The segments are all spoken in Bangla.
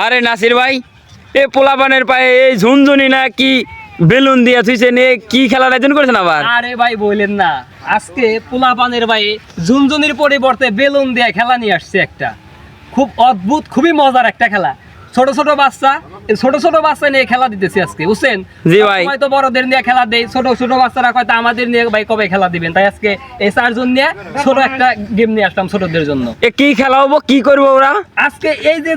আরে নাসির ভাই, এ পোলাপানের পায়ে এই ঝুনঝুনি না কি বেলুন দিয়ে থুইছেন, এ কি খেলার আয়োজন করেছেন আবার? আরে ভাই বললেন না, আজকে পোলাপানের ভাই ঝুনঝুনির পরিবর্তে বেলুন দিয়ে খেলা নিয়ে আসছে একটা। খুব অদ্ভুত, খুবই মজার একটা খেলা। ছোট ছোট বাচ্চা নিয়ে খেলা দিতেছি আজকে, বুঝছেন? জি ভাই। হয়তো বড়দের নিয়ে খেলা দেই, ছোট ছোট বাচ্চারা হয়তো আমাদের নিয়ে ভাই কবে খেলা দিবেন, তাই আজকে এই 4 জন নিয়ে ছোট একটা গেম নিয়ে আসলাম ছোটদের জন্য। এ কি খেলা হবো, কি করবো ওরা? আজকে এই যে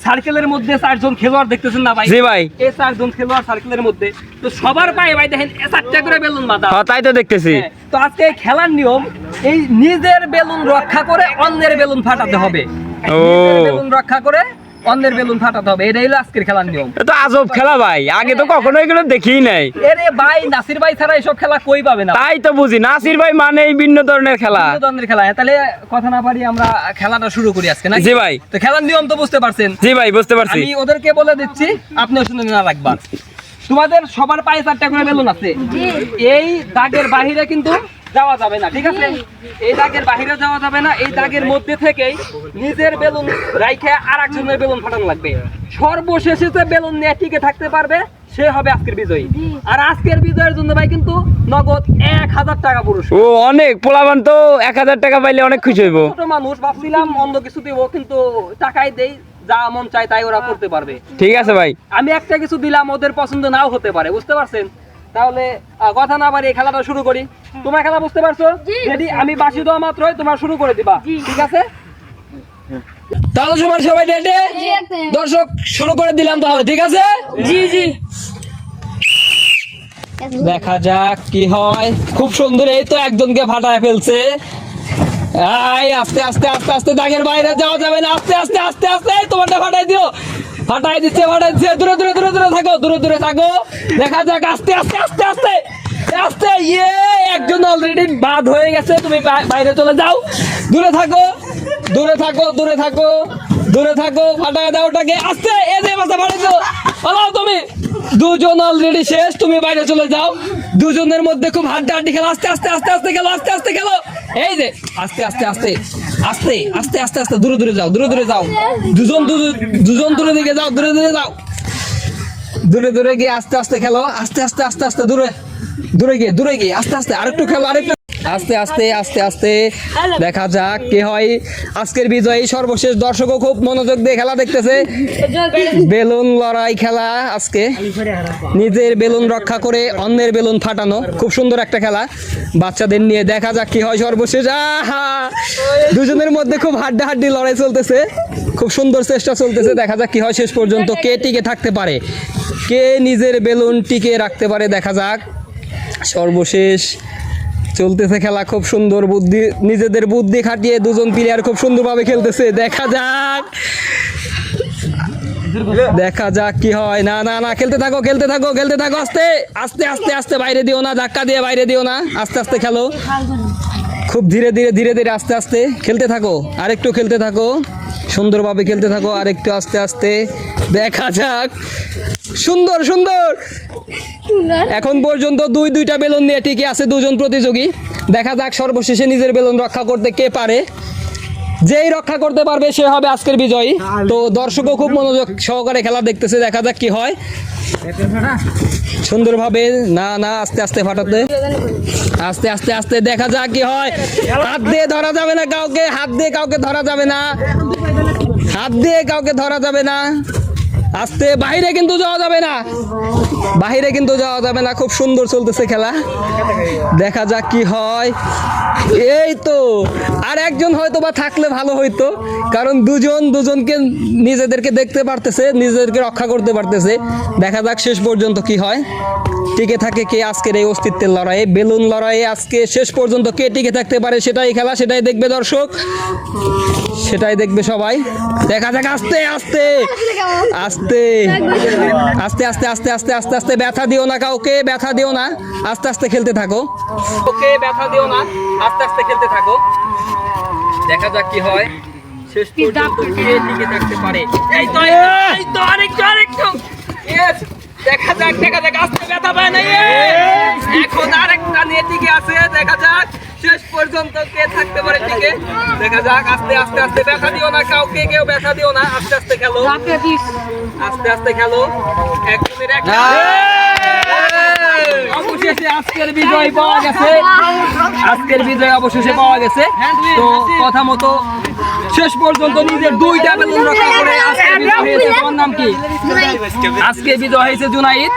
সার্কেলের মধ্যে 4 জন খেলোয়াড় দেখতেছেন না ভাই? জি ভাই। এই 4 জন খেলোয়াড় সার্কেলের মধ্যে, তো সবার পায়ে ভাই দেখেন 4টা করে বেলুন বাঁধা। হ্যাঁ, তাই তো দেখতেছি। তো আজকে এই খেলার নিয়ম, এই নিজের বেলুন রক্ষা করে অন্যের বেলুন ফাটাতে হবে। নিজের বেলুন রক্ষা করে অন্যের বেলুন ফাটাতে হবে, এটাই হলো আজকের খেলার নিয়ম। এ তো আজব খেলা ভাই, আগে তো কখনো এগুলো দেখিই নাই। এরে ভাই, নাসির ভাই ছাড়া এসব খেলা কই পাবে না। তাই তো বুঝি, নাসির ভাই মানে এই ভিন্ন ধরনের খেলা। ভিন্ন ধরনের খেলা। তাহলে কথা না পারি আমরা খেলাটা শুরু করি আজকে, নাকি? জি ভাই। তো খেলার নিয়ম তো বুঝতে পারছেন? জি ভাই, বুঝতে পারছি। আমি ওদেরকে বলে দিচ্ছি, আপনিও শুনে না রাখবেন। তোমাদের সবার পায়ে 4টা করে বেলুন আছে। এই দাগের বাহিরে কিন্তু যাওয়া যাবে না, ঠিক আছে? এই দাগের বাহিরে যাওয়া যাবে না। এই দাগের মধ্যে থেকেই নিজের বেলুন রাইখে আরেকজনের বেলুন ফাটানো লাগবে। সর্বশেষে যে বেলুন নিয়ে টিকে থাকতে পারবে সে হবে আজকের বিজয়ী। আর আজকের বিজয়ের জন্য ভাই কিন্তু নগদ 1000 টাকা পুরস্কার। ও অনেক, পোলাপান তো 1000 টাকা পাইলে অনেক খুশি হইব। ছোট মানুষ, ভাবছিলাম অন্য কিছু দিব, কিন্তু টাকাই দেই, যা মন চায় তাই ওরা করতে পারবে। ঠিক আছে ভাই। আমি একটা কিছু দিলাম, ওদের পছন্দ নাও হতে পারে, বুঝতে পারছেন? তাহলে কথা না বাড়িয়ে খেলাটা শুরু করি। তোমার খেলা বুঝতে পারছো? রেডি? আমি বাঁশি দেওয়া মাত্রই তোমার শুরু করে দিবা, ঠিক আছে? তাহলে তোমার সবাই রেডি? দর্শক শুরু করে দিলাম তাহলে, ঠিক আছে? জি জি। দেখা যাক কি হয়। খুব সুন্দর, এই তো একজনকে ফাটায় ফেলছে। আস্তে আস্তে আস্তে আস্তে, দাগের বাইরে যাওয়া যাবে না। আস্তে আস্তে আস্তে আস্তে, তোমারটা ফাটাই দিও। ফাটাই দিচ্ছে। দূরে দূরে দূরে দূরে থাকো, দূরে দূরে থাকো। দেখা যাক, আস্তে আস্তে আস্তে আস্তে আস্তে। ইয়ে, একজন অলরেডি বাদ হয়ে গেছে। তুমি বাইরে চলে যাও। দূরে থাকো, দূরে থাকো, দূরে থাকো, দূরে থাকো। ফাটাই দাও ওটাকে। আস্তে, এই যে বাচ্চা ফাটাই দিও। পালাও তুমি। 2 জন অলরেডি শেষ, তুমি বাইরে চলে যাও। 2 জনের মধ্যে খুব হাড্ডাহাড্ডি খেলা। আস্তে আস্তে আস্তে আস্তে খেলো, আস্তে আস্তে খেলো। এই যে আস্তে আস্তে আস্তে আস্তে আস্তে আস্তে আস্তে, দূরে দূরে যাও, দূরে দূরে যাও। 2 জন দূরে দিকে যাও, দূরে দূরে যাও। দূরে দূরে গিয়ে আস্তে আস্তে খেলো। আস্তে আস্তে আস্তে আস্তে, দূরে দূরে গিয়ে আস্তে আস্তে আরেকটু খেলো, আরেকটু। আস্তে আস্তে আস্তে আস্তে। দেখা যাক কে হয় আজকের বিজয়ী। সর্বশেষ দর্শকও খুব মনোযোগ দিয়ে খেলা দেখতেছে। বেলুন লড়াই খেলা আজকে, নিজের বেলুন রক্ষা করে অন্যের বেলুন ফাটানো। খুব সুন্দর একটা খেলা বাচ্চাদের নিয়ে। দেখা যাক কি হয় সর্বশেষ। আহা, 2 জনের মধ্যে খুব হাড্ডাহাড্ডি লড়াই চলতেছে। খুব সুন্দর চেষ্টা চলতেছে। দেখা যাক কি হয় শেষ পর্যন্ত, কে টিকে থাকতে পারে, কে নিজের বেলুন টিকে রাখতে পারে। দেখা যাক। সর্বশেষ চলতেছে খেলা, খুব সুন্দর বুদ্ধি, নিজেদের বুদ্ধি খাটিয়ে 2 জন প্লেয়ার খুব সুন্দরভাবে খেলতেছে। দেখা যাক, দেখা যাক কি হয়। না না না, খেলতে থাকো, খেলতে থাকো, খেলতে থাকো। আস্তে আস্তে আস্তে আস্তে, বাইরে দিও না, ধাক্কা দিয়ে বাইরে দিও না। আস্তে আস্তে খেলো, খুব ধীরে ধীরে ধীরে ধীরে আস্তে আস্তে খেলতে থাকো। আরেকটু খেলতে থাকো, সুন্দরভাবে খেলতে থাকো। আরেকটু আস্তে আস্তে। দেখা যাক। সুন্দর সুন্দর। এখন পর্যন্ত 2টা বেলুন নিয়ে টিকে আছে 2 জন প্রতিযোগী। দেখা যাক সর্বশেষে নিজের বেলুন রক্ষা করতে কে পারে। যেই রক্ষা করতে পারবে সে হবে আজকের বিজয়ী। তো দর্শকও খুব মনোযোগ সহকারে খেলা দেখতেছে। দেখা যাক কি হয়। সুন্দরভাবে, না না, আস্তে আস্তে ফাটাতে, আস্তে আস্তে আস্তে। দেখা যাক কি হয়। হাত দিয়ে ধরা যাবে না কাউকে, হাত দিয়ে কাউকে ধরা যাবে না, হাত দিয়ে কাউকে ধরা যাবে না। আস্তে, বাইরে কিন্তু যাওয়া যাবে না, বাইরে কিন্তু যাওয়া যাবে না। খুব সুন্দর চলতেছে খেলা। দেখা যাক কি হয়। এই তো আর একজন হয়তো বা থাকলে ভালো হইতো, কারণ 2 জন 2 জনকে নিজেদেরকে দেখতে পারতেছে, নিজেদেরকে রক্ষা করতে পারতেছে। দেখা যাক শেষ পর্যন্ত কি হয়, টিকে থাকে কে আজকের এই অস্তিত্বের লড়াইয়ে, বেলুন লড়াইয়ে। আজকে শেষ পর্যন্ত কে টিকে থাকতে পারে সেটাই খেলা, সেটাই দেখবে দর্শক, সেটাই দেখবে সবাই। দেখা যাক। আস্তে আস্তে আস্তে আস্তে আস্তে আস্তে আস্তে আস্তে আস্তে। ব্যথা দিও না কাউকে, ব্যথা দিও না। আস্তে আস্তে খেলতে থাকো, ওকে, ব্যথা দিও না। আস্তে আস্তে খেলতে থাকো। দেখা যাক কি হয় শেষ পর্যন্ত কে টিকে থাকতে পারে। এই তো এই তো, আরেকটু আরেকটু। ইয়েস, দেখা যাক, দেখা যাক। আস্তে, ব্যথা পায় না। এখন আরেকটা নিয়ে টিকে আছে। দেখা যাক শেষ পর্যন্ত কে থাকতে পারে টিকে দেখা যাক। আস্তে আস্তে আস্তে ব্যথা দিও না কাউকে, কেউ ব্যথা দিও না, আস্তে আস্তে খেলো, আস্তে আস্তে খেলো। একজনের এক অবশেষে আজকের বিজয় পাওয়া গেছে, আজকের বিজয় অবশেষে পাওয়া গেছে। তো কথা মতো শেষ পর্যন্ত নিজের দুইটা বেলুন রক্ষা করে আজকে বিজয় হয়েছে। তোমার নাম কি? আজকে বিজয় হয়েছে জুনাইদ।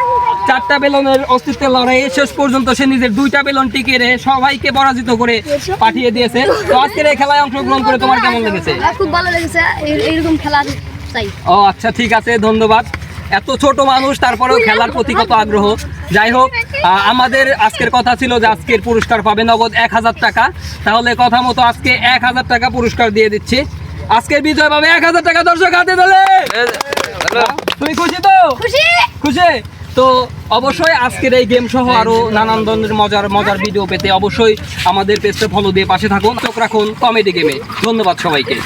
4টা বেলুনের অস্তিত্বের লড়াইয়ে শেষ পর্যন্ত সে নিজের 2টা বেলুন টিকে রেখে সবাইকে পরাজিত করে পাঠিয়ে দিয়েছে। তো আজকের এই খেলায় অংশগ্রহণ করে তোমার কেমন লেগেছে? খুব ভালো লেগেছে, এইরকম খেলা চাই। ও আচ্ছা, ঠিক আছে, ধন্যবাদ। এত ছোট মানুষ তারপরেও খেলার প্রতি কত আগ্রহ। যাই হোক, আমাদের আজকের কথা ছিল যে আজকের পুরস্কার পাবে নগদ 1000 টাকা। তাহলে কথা মতো আজকে 1000 টাকা পুরস্কার দিয়ে দিচ্ছি। আজকের বিজয় পাবে 1000 টাকা দর্শক হাতে দিলে। তুমি খুশি তো? খুশি খুশি তো অবশ্যই আজকের এই গেম সহ আরো নানান ধরনের মজার ভিডিও পেতে অবশ্যই আমাদের পেজটা ফলো দিয়ে পাশে থাকুন, চোখ রাখুন কমেডি গেমে। ধন্যবাদ সবাইকে।